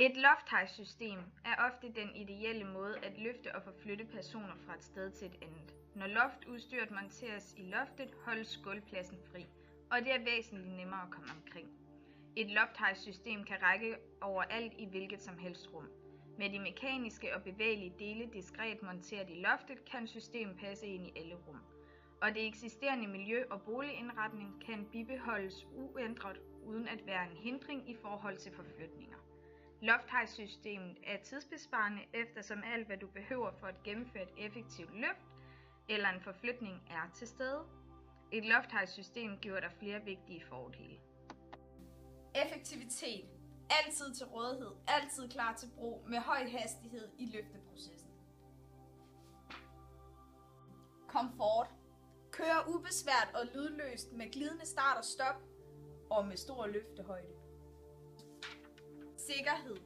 Et lofthejssystem er ofte den ideelle måde at løfte og forflytte personer fra et sted til et andet. Når loftudstyret monteres i loftet, holdes gulvpladsen fri, og det er væsentligt nemmere at komme omkring. Et lofthejssystem kan række overalt i hvilket som helst rum. Med de mekaniske og bevægelige dele diskret monteret i loftet, kan systemet passe ind i alle rum. Og det eksisterende miljø og boligindretning kan bibeholdes uændret uden at være en hindring i forhold til forflytninger. Lofthejssystemet er tidsbesparende, eftersom alt hvad du behøver for at gennemføre et effektivt løft eller en forflytning er til stede. Et lofthejssystem giver dig flere vigtige fordele. Effektivitet. Altid til rådighed, altid klar til brug med høj hastighed i løfteprocessen. Komfort. Kører ubesværet og lydløst med glidende start og stop og med stor løftehøjde. Sikkerhed.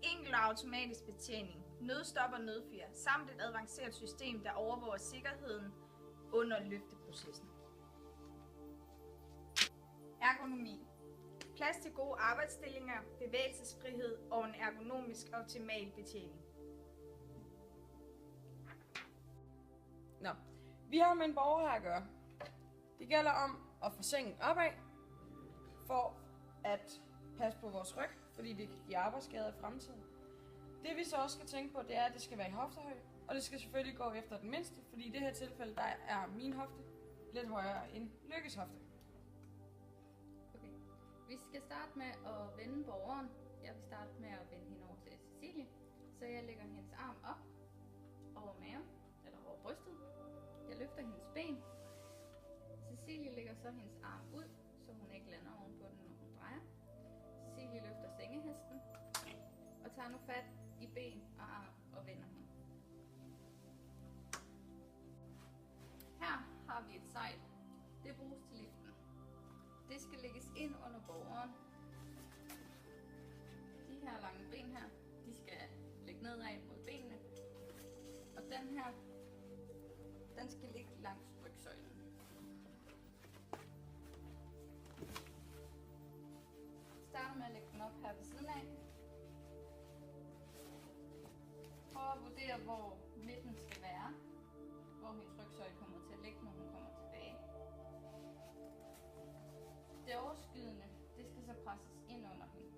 Enkel og automatisk betjening, nødstop og nødfir, samt et avanceret system, der overvåger sikkerheden under løfteprocessen. Ergonomi. Plads til gode arbejdsstillinger, bevægelsesfrihed og en ergonomisk optimal betjening. Nå, vi har med en borger her at gøre. Det gælder om at få sengen opad, for at passe på vores ryg, fordi det kan give arbejdsskader i fremtiden. Det vi så også skal tænke på, det er, at det skal være i hoftehøjde, og det skal selvfølgelig gå efter den mindste, fordi i det her tilfælde, der er min hofte lidt højere end Lykkes hofte. Okay. Vi skal starte med at vende borgeren. Jeg vil starte med at vende hende over til Cecilie. Så jeg lægger hendes arm op over maven, eller over brystet. Jeg løfter hendes ben. Cecilie lægger så hendes arm ud, så hun ikke lander ovenpå den, når hun drejer. Cecilie løfter sengehesten og tager nu fat i ben og arm og vender hende. Her har vi et sejl. Det bruges til liften. Det skal lægges ind under borgeren. De her lange ben her, de skal ligge nedad mod benene. Og den her, den skal ligge langs rygsøjlen. Starter med at lægge den op her ved siden af. Prøv at vurdere, hvor midten skal være. Hvor hendes rygsøjle kommer til at ligge, når hun kommer tilbage. Det overskydende, det skal så presses ind under hende.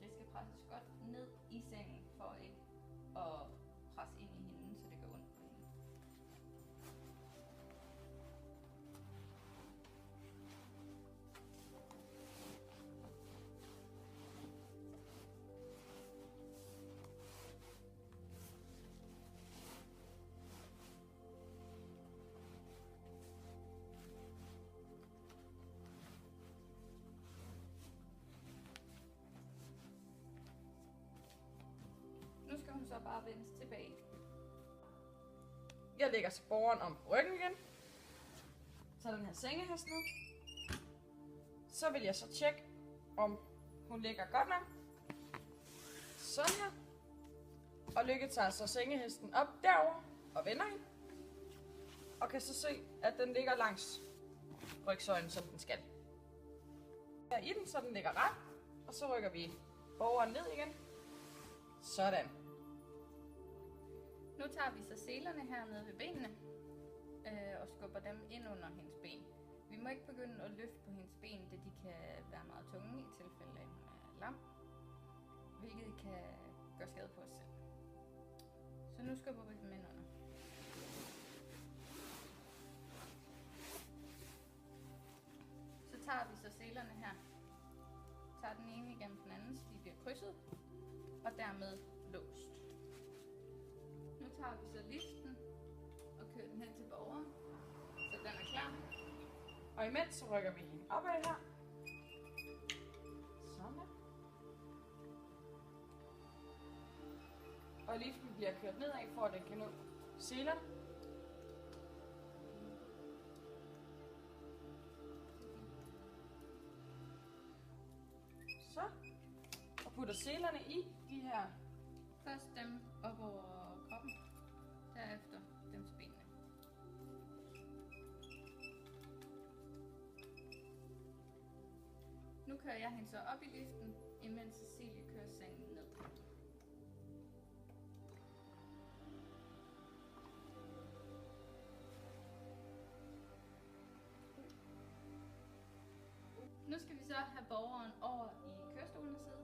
Det skal presses godt ned i sengen, for ikke at presse ind i hende, så det gør ondt på hende. Nu skal hun så bare vendes tilbage. Jeg lægger så borgeren om på ryggen igen. Så den her sengehest nu. Så vil jeg så tjekke, om hun ligger godt nok. Sådan her. Og Lykke tager så sengehesten op derover og vender hende. Og kan så se, at den ligger langs rygsøjlen, som den skal. Her i den, så den ligger ret. Og så rykker vi borgeren ned igen. Sådan. Nu tager vi så selerne hernede ved benene og skubber dem ind under hendes ben. Vi må ikke begynde at løfte på hendes ben, da de kan være meget tunge i tilfælde af, at hun er lam, hvilket kan gøre skade på os selv. Så nu skubber vi dem ind under. Så tager vi så selerne her. Tager den ene igennem den anden, så de bliver krydset og dermed låst. Nu tager vi så liften og kører den hen til borgeren, så den er klar. Og imens så rykker vi hende opad her. Sådan her. Og liften bliver kørt nedad, for at den kan nå selerne. Så. Og putter selerne i de her. Først dem op over kroppen, derefter dem til benene. Nu kører jeg hende så op i liften, imens Cecilie kører sengen ned. have borgeren over i kørestolens side,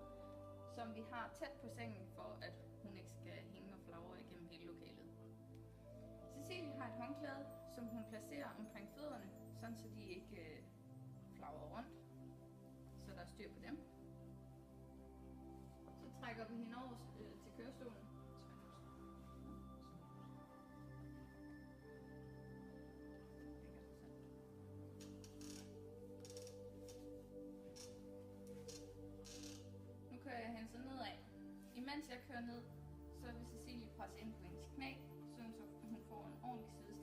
som vi har tæt på sengen, for at hun ikke skal hænge og flagre igennem hele lokalet. Cecilie har et håndklæde, som hun placerer omkring fødderne, sådan så de ikke flagrer rundt, så der er styr på dem. Så trækker vi hende over til kørestolen. Nu kører jeg hende så nedad. Imens jeg kører ned, så vil Cecilie presse ind på hendes knæ, så hun får en ordentlig